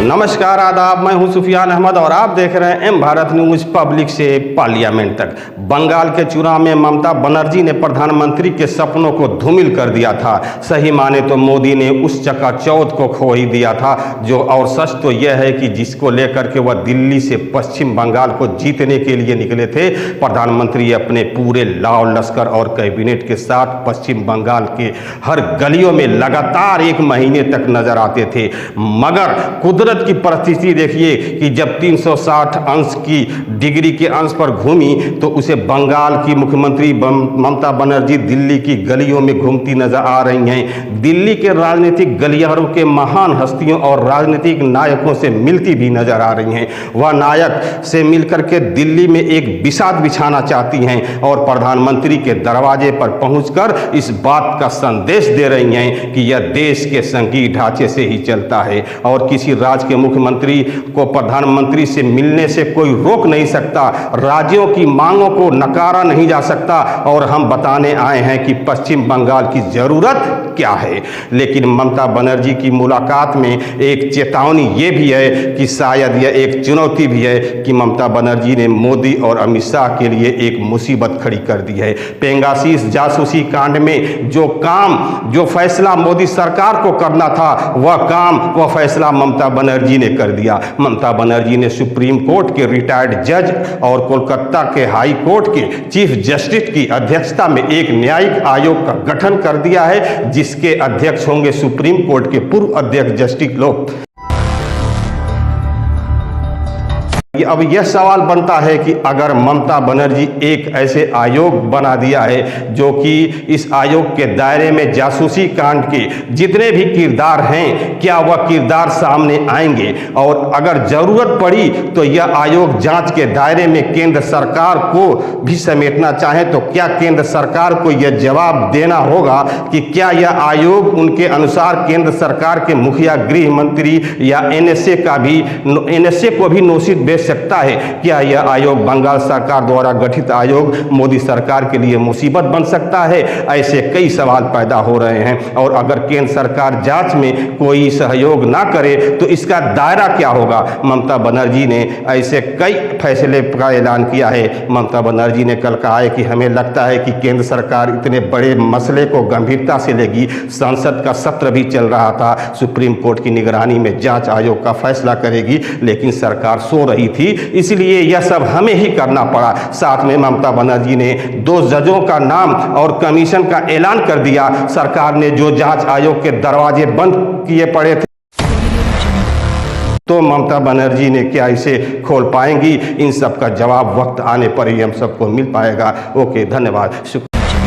नमस्कार, आदाब। मैं हूं सुफियान अहमद और आप देख रहे हैं एम भारत न्यूज पब्लिक से पार्लियामेंट तक। बंगाल के चुनाव में ममता बनर्जी ने प्रधानमंत्री के सपनों को धूमिल कर दिया था। सही माने तो मोदी ने उस चकाचौंध को खो ही दिया था जो, और सच तो यह है कि जिसको लेकर के वह दिल्ली से पश्चिम बंगाल को जीतने के लिए निकले थे। प्रधानमंत्री अपने पूरे लाव लश्कर और कैबिनेट के साथ पश्चिम बंगाल के हर गलियों में लगातार 1 महीने तक नजर आते थे, मगर कुदरत की परिस्थिति देखिए कि जब 360 अंश की डिग्री के अंश पर घूमी तो उसे बंगाल की मुख्यमंत्री ममता बनर्जी दिल्ली की गलियों में घूमती नजर आ रही हैं। दिल्ली के राजनीतिक गलियारों के महान हस्तियों और राजनीतिक नायकों से मिलती भी नजर आ रही हैं। वह नायक से मिलकर के दिल्ली में एक बिसात बिछाना चाहती हैं और प्रधानमंत्री के दरवाजे पर पहुंचकर इस बात का संदेश दे रही हैं कि यह देश के संघीय ढांचे से ही चलता है और किसी राज्य के मुख्यमंत्री को प्रधानमंत्री से मिलने से कोई रोक नहीं सकता। राज्यों की मांगों को नकारा नहीं जा सकता और हम बताने आए हैं कि पश्चिम बंगाल की जरूरत क्या है। लेकिन ममता बनर्जी की मुलाकात में एक चेतावनी ये भी है कि शायद यह एक चुनौती भी है कि ममता बनर्जी ने मोदी और अमित शाह के लिए एक मुसीबत खड़ी कर दी है। पेंगासिस जासूसी कांड में जो फैसला मोदी सरकार को करना था वह फैसला ममता बनर्जी ने कर दिया। ममता बनर्जी ने सुप्रीम कोर्ट के रिटायर्ड जज और कोलकाता के हाई कोर्ट के चीफ जस्टिस की अध्यक्षता में एक न्यायिक आयोग का गठन कर दिया है, जिसके अध्यक्ष होंगे सुप्रीम कोर्ट के पूर्व अध्यक्ष जस्टिस लोक। अब यह सवाल बनता है कि अगर ममता बनर्जी एक ऐसे आयोग बना दिया है जो कि इस आयोग के दायरे में जासूसी कांड के जितने भी किरदार हैं, क्या वह किरदार सामने आएंगे? और अगर जरूरत पड़ी तो यह आयोग जांच के दायरे में केंद्र सरकार को भी समेटना चाहे तो क्या केंद्र सरकार को यह जवाब देना होगा कि क्या यह आयोग उनके अनुसार केंद्र सरकार के मुखिया, गृह मंत्री या एनएसए को भी नोटिस सकता है? क्या यह आयोग बंगाल सरकार द्वारा गठित आयोग मोदी सरकार के लिए मुसीबत बन सकता है? ऐसे कई सवाल पैदा हो रहे हैं और अगर केंद्र सरकार जांच में कोई सहयोग ना करे तो इसका दायरा क्या होगा? ममता बनर्जी ने ऐसे कई फैसले का ऐलान किया है। ममता बनर्जी ने कल कहा है कि हमें लगता है कि केंद्र सरकार इतने बड़े मसले को गंभीरता से लेगी। संसद का सत्र भी चल रहा था, सुप्रीम कोर्ट की निगरानी में जांच आयोग का फैसला करेगी, लेकिन सरकार सो रही थी, इसलिए यह सब हमें ही करना पड़ा। साथ में ममता बनर्जी ने 2 जजों का नाम और कमीशन का ऐलान कर दिया। सरकार ने जो जांच आयोग के दरवाजे बंद किए पड़े थे तो ममता बनर्जी ने क्या इसे खोल पाएंगी? इन सब का जवाब वक्त आने पर ही हम सबको मिल पाएगा। ओके, धन्यवाद।